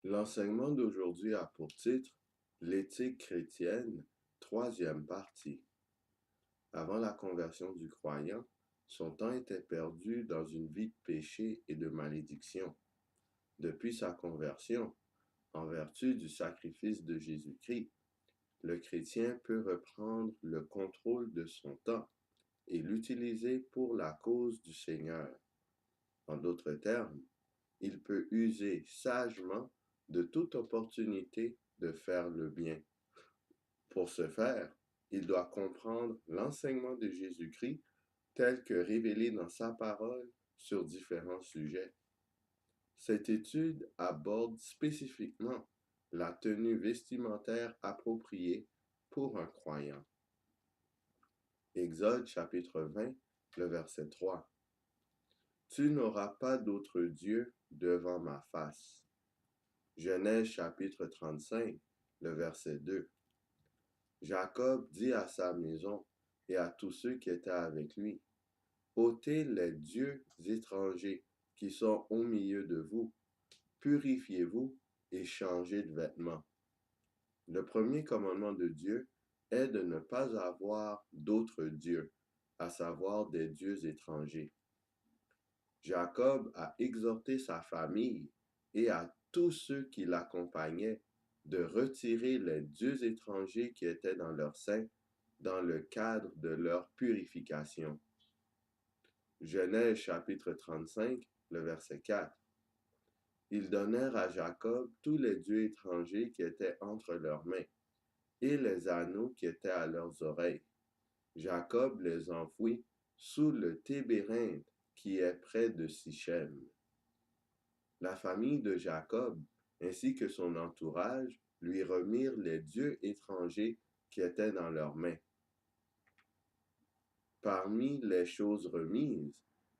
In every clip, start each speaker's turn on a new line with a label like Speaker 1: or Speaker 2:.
Speaker 1: L'enseignement d'aujourd'hui a pour titre L'éthique chrétienne, troisième partie. Avant la conversion du croyant, son temps était perdu dans une vie de péché et de malédiction. Depuis sa conversion, en vertu du sacrifice de Jésus-Christ, le chrétien peut reprendre le contrôle de son temps et l'utiliser pour la cause du Seigneur. En d'autres termes, il peut user sagement de toute opportunité de faire le bien. Pour ce faire, il doit comprendre l'enseignement de Jésus-Christ tel que révélé dans sa parole sur différents sujets. Cette étude aborde spécifiquement la tenue vestimentaire appropriée pour un croyant. Exode chapitre 20, le verset 3. Tu n'auras pas d'autre Dieu devant ma face. Genèse chapitre 35, le verset 2. Jacob dit à sa maison et à tous ceux qui étaient avec lui, ôtez les dieux étrangers qui sont au milieu de vous, purifiez-vous et changez de vêtements. Le premier commandement de Dieu est de ne pas avoir d'autres dieux, à savoir des dieux étrangers. Jacob a exhorté sa famille et à tous ceux qui l'accompagnaient de retirer les dieux étrangers qui étaient dans leur sein dans le cadre de leur purification. Genèse chapitre 35, le verset 4. Ils donnèrent à Jacob tous les dieux étrangers qui étaient entre leurs mains et les anneaux qui étaient à leurs oreilles. Jacob les enfouit sous le tébérinthe qui est près de Sichem. La famille de Jacob, ainsi que son entourage, lui remirent les dieux étrangers qui étaient dans leurs mains. Parmi les choses remises,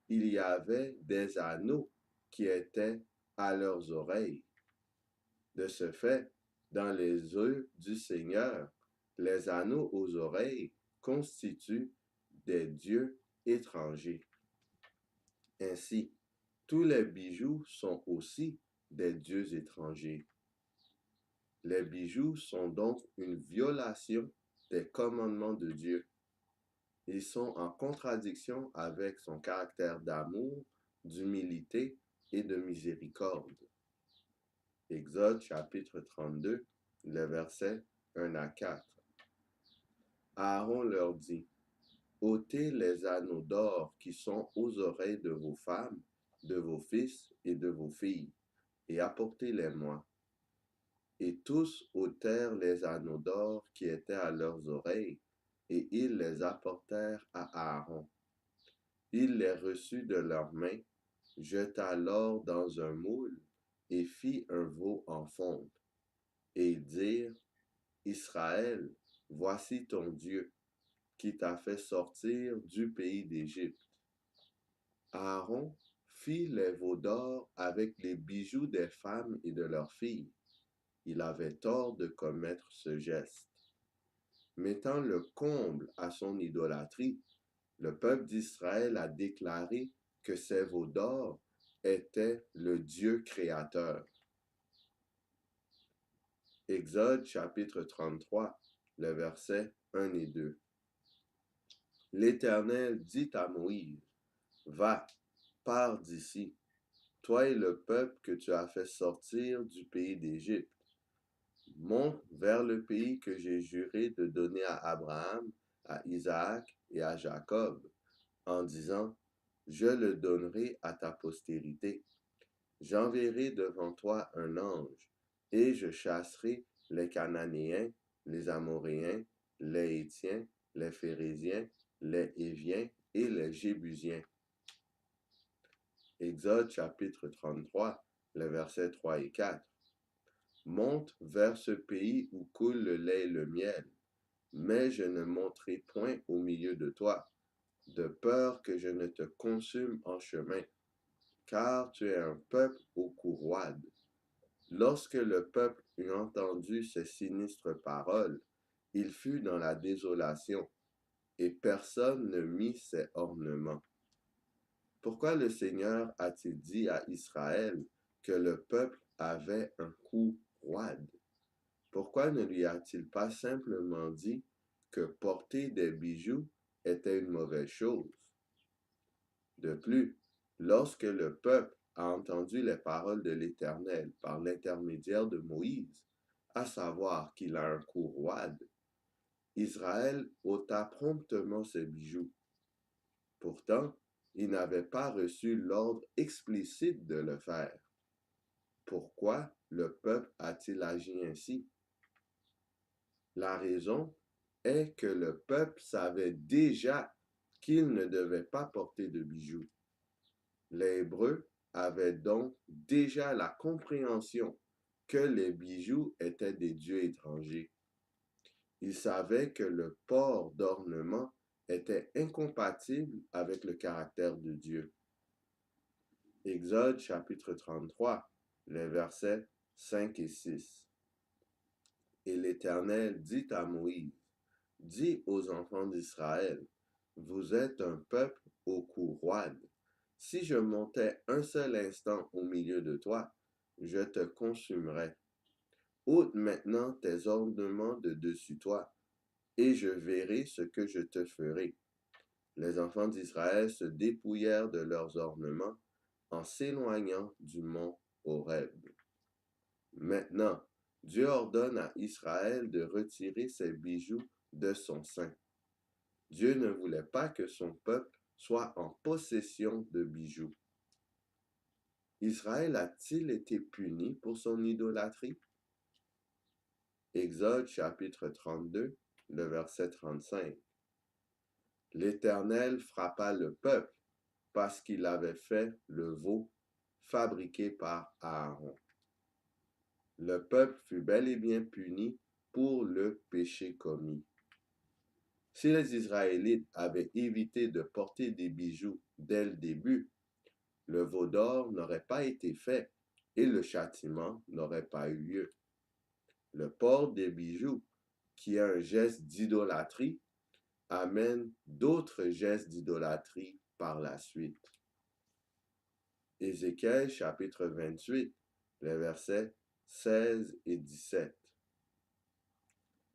Speaker 1: il y avait des anneaux qui étaient à leurs oreilles. De ce fait, dans les yeux du Seigneur, les anneaux aux oreilles constituent des dieux étrangers. Ainsi, tous les bijoux sont aussi des dieux étrangers. Les bijoux sont donc une violation des commandements de Dieu. Ils sont en contradiction avec son caractère d'amour, d'humilité et de miséricorde. Exode chapitre 32, les versets 1 à 4. Aaron leur dit, ôtez les anneaux d'or qui sont aux oreilles de vos femmes, de vos fils et de vos filles, et apportez-les-moi. Et tous ôtèrent les anneaux d'or qui étaient à leurs oreilles, et ils les apportèrent à Aaron. Il les reçut de leurs mains, jeta l'or dans un moule, et fit un veau en fonte. Et ils dirent, Israël, voici ton Dieu, qui t'a fait sortir du pays d'Égypte. Aaron fit les veaux d'or avec les bijoux des femmes et de leurs filles. Il avait tort de commettre ce geste. Mettant le comble à son idolâtrie, le peuple d'Israël a déclaré que ces veaux d'or étaient le Dieu créateur. Exode chapitre 33, le verset 1 et 2. L'Éternel dit à Moïse, va, pars d'ici, toi et le peuple que tu as fait sortir du pays d'Égypte. Monte vers le pays que j'ai juré de donner à Abraham, à Isaac et à Jacob, en disant, je le donnerai à ta postérité. J'enverrai devant toi un ange, et je chasserai les Cananéens, les Amoréens, les Hétiens, les Phérésiens, les Héviens et les Jébusiens. Exode chapitre 33, les versets 3 et 4. Monte vers ce pays où coule le lait et le miel, mais je ne monterai point au milieu de toi, de peur que je ne te consume en chemin, car tu es un peuple au cou roide. Lorsque le peuple eut entendu ces sinistres paroles, il fut dans la désolation, et personne ne mit ses ornements. Pourquoi le Seigneur a-t-il dit à Israël que le peuple avait un cou roide. Pourquoi ne lui a-t-il pas simplement dit que porter des bijoux était une mauvaise chose? De plus, lorsque le peuple a entendu les paroles de l'Éternel par l'intermédiaire de Moïse, à savoir qu'il a un cou roide, Israël ôta promptement ses bijoux. Pourtant, il n'avait pas reçu l'ordre explicite de le faire. Pourquoi le peuple a-t-il agi ainsi? La raison est que le peuple savait déjà qu'il ne devait pas porter de bijoux. Les Hébreux avaient donc déjà la compréhension que les bijoux étaient des dieux étrangers. Ils savaient que le port d'ornements était incompatible avec le caractère de Dieu. Exode chapitre 33, les versets 5 et 6. Et l'Éternel dit à Moïse, dis aux enfants d'Israël, vous êtes un peuple au cou roide. Si je montais un seul instant au milieu de toi, je te consumerais. Ôte maintenant tes ornements de dessus toi, et je verrai ce que je te ferai. Les enfants d'Israël se dépouillèrent de leurs ornements en s'éloignant du mont Horeb. Maintenant, Dieu ordonne à Israël de retirer ses bijoux de son sein. Dieu ne voulait pas que son peuple soit en possession de bijoux. Israël a-t-il été puni pour son idolâtrie? Exode chapitre 32, le verset 35. L'Éternel frappa le peuple parce qu'il avait fait le veau fabriqué par Aaron. Le peuple fut bel et bien puni pour le péché commis. Si les Israélites avaient évité de porter des bijoux dès le début, le veau d'or n'aurait pas été fait et le châtiment n'aurait pas eu lieu. Le port des bijoux, qui est un geste d'idolâtrie, amène d'autres gestes d'idolâtrie par la suite. Ézéchiel chapitre 28, les versets 16 et 17.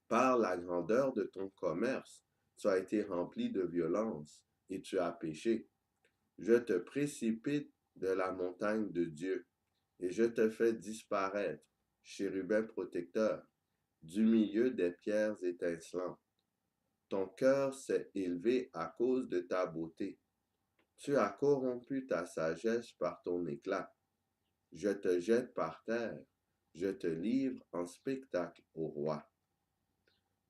Speaker 1: Par la grandeur de ton commerce, tu as été rempli de violence et tu as péché. Je te précipite de la montagne de Dieu et je te fais disparaître, chérubin protecteur, du milieu des pierres étincelantes. Ton cœur s'est élevé à cause de ta beauté. Tu as corrompu ta sagesse par ton éclat. Je te jette par terre, je te livre en spectacle au roi.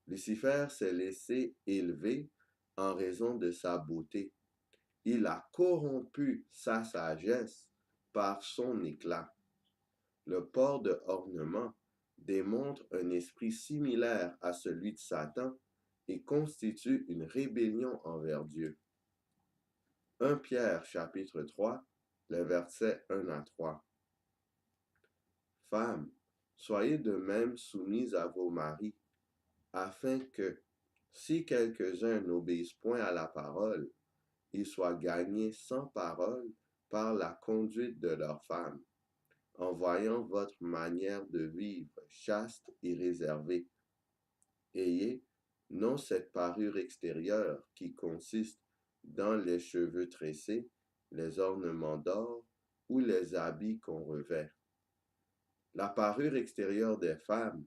Speaker 1: Lucifer s'est laissé élever en raison de sa beauté. Il a corrompu sa sagesse par son éclat. Le port de ornements démontre un esprit similaire à celui de Satan et constitue une rébellion envers Dieu. 1 Pierre chapitre 3, les versets 1 à 3. Femmes, soyez de même soumises à vos maris, afin que, si quelques-uns n'obéissent point à la parole, ils soient gagnés sans parole par la conduite de leurs femmes, en voyant votre manière de vivre chaste et réservée. Ayez non cette parure extérieure qui consiste dans les cheveux tressés, les ornements d'or ou les habits qu'on revêt. La parure extérieure des femmes,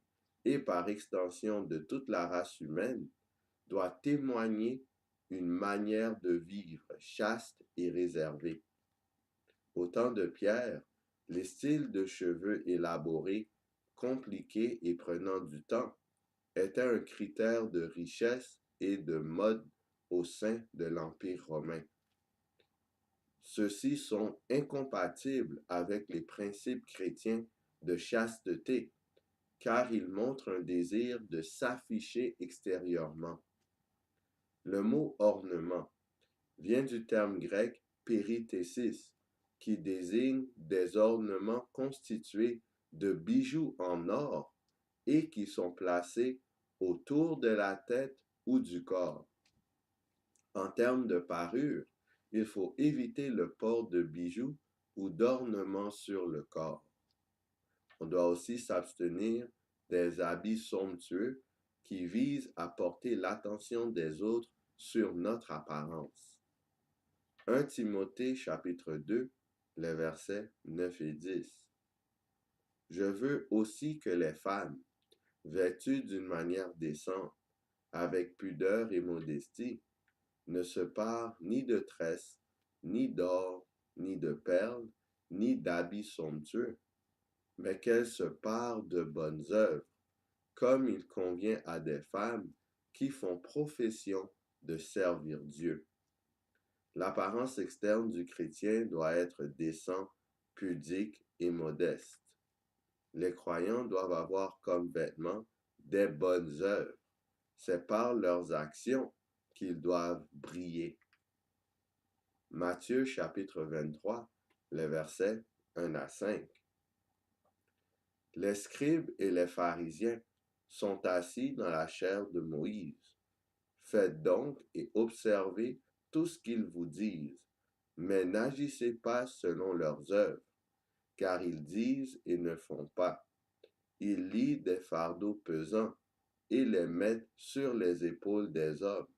Speaker 1: et par extension de toute la race humaine, doit témoigner une manière de vivre chaste et réservée. Au temps de Pierre, les styles de cheveux élaborés, compliqués et prenant du temps étaient un critère de richesse et de mode au sein de l'Empire romain. Ceux-ci sont incompatibles avec les principes chrétiens de chasteté, car ils montrent un désir de s'afficher extérieurement. Le mot ornement vient du terme grec périthésis, qui désigne des ornements constitués de bijoux en or et qui sont placés autour de la tête ou du corps. En termes de parure, il faut éviter le port de bijoux ou d'ornements sur le corps. On doit aussi s'abstenir des habits somptueux qui visent à porter l'attention des autres sur notre apparence. 1 Timothée chapitre 2, les versets 9 et 10. Je veux aussi que les femmes, vêtues d'une manière décente, avec pudeur et modestie, ne se parent ni de tresses, ni d'or, ni de perles, ni d'habits somptueux, mais qu'elles se parent de bonnes œuvres, comme il convient à des femmes qui font profession de servir Dieu. L'apparence externe du chrétien doit être décent, pudique et modeste. Les croyants doivent avoir comme vêtements des bonnes œuvres. C'est par leurs actions qu'ils doivent briller. Matthieu chapitre 23, les versets 1 à 5. Les scribes et les pharisiens sont assis dans la chaire de Moïse. Faites donc et observez tout ce qu'ils vous disent, mais n'agissez pas selon leurs œuvres, car ils disent et ne font pas. Ils lient des fardeaux pesants et les mettent sur les épaules des hommes,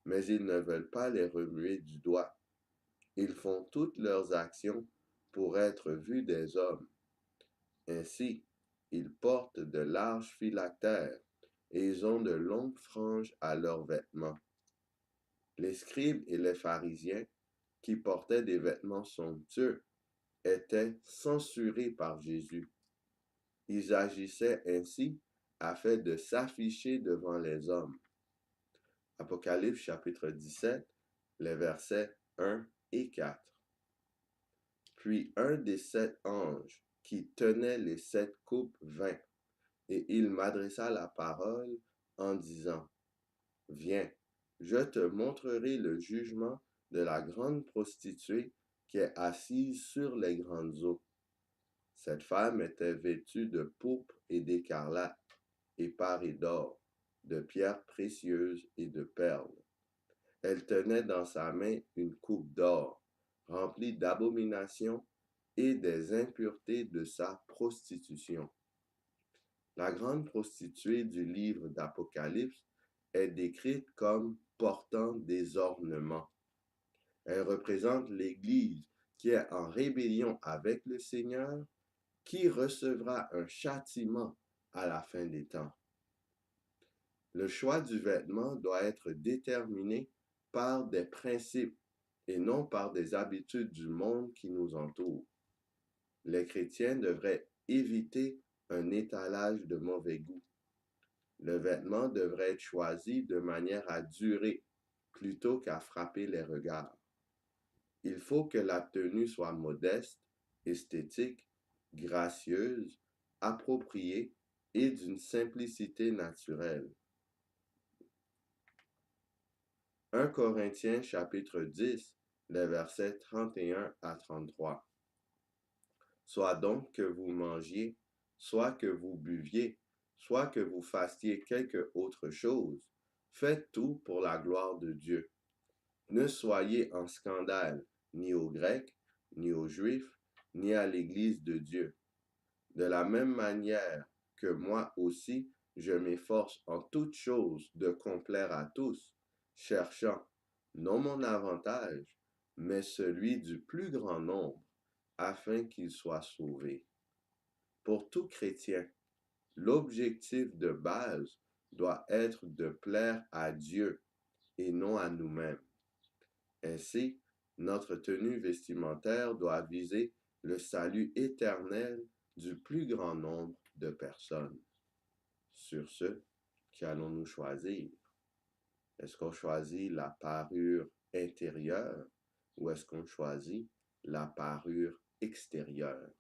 Speaker 1: mais ils ne veulent pas les remuer du doigt. Ils font toutes leurs actions pour être vus des hommes. Ainsi, ils portent de larges phylactères et ils ont de longues franges à leurs vêtements. Les scribes et les pharisiens, qui portaient des vêtements somptueux, étaient censurés par Jésus. Ils agissaient ainsi afin de s'afficher devant les hommes. Apocalypse chapitre 17, les versets 1 et 4. Puis un des 7 anges qui tenait les 7 coupes vint, et il m'adressa la parole en disant, Viens, je te montrerai le jugement de la grande prostituée qui est assise sur les grandes eaux. Cette femme était vêtue de pourpre et d'écarlate, et parée d'or, de pierres précieuses et de perles. Elle tenait dans sa main une coupe d'or, remplie d'abominations et des impuretés de sa prostitution. La grande prostituée du livre d'Apocalypse est décrite comme portant des ornements. Elle représente l'Église qui est en rébellion avec le Seigneur, qui recevra un châtiment à la fin des temps. Le choix du vêtement doit être déterminé par des principes et non par des habitudes du monde qui nous entoure. Les chrétiens devraient éviter un étalage de mauvais goût. Le vêtement devrait être choisi de manière à durer plutôt qu'à frapper les regards. Il faut que la tenue soit modeste, esthétique, gracieuse, appropriée et d'une simplicité naturelle. 1 Corinthiens chapitre 10, les versets 31 à 33. Soit donc que vous mangiez, soit que vous buviez, soit que vous fassiez quelque autre chose, faites tout pour la gloire de Dieu. Ne soyez en scandale ni aux Grecs, ni aux Juifs, ni à l'Église de Dieu. De la même manière que moi aussi, je m'efforce en toutes choses de complaire à tous, cherchant non mon avantage, mais celui du plus grand nombre, afin qu'ils soient sauvés. Pour tout chrétien, l'objectif de base doit être de plaire à Dieu et non à nous-mêmes. Ainsi, notre tenue vestimentaire doit viser le salut éternel du plus grand nombre de personnes. Sur ce, qu'allons-nous choisir? Est-ce qu'on choisit la parure intérieure ou est-ce qu'on choisit la parure extérieure?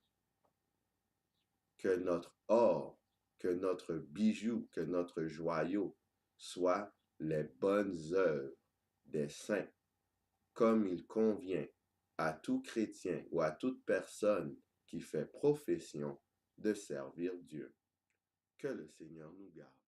Speaker 1: Que notre or, que notre bijou, que notre joyau soient les bonnes œuvres des saints, comme il convient à tout chrétien ou à toute personne qui fait profession de servir Dieu. Que le Seigneur nous garde.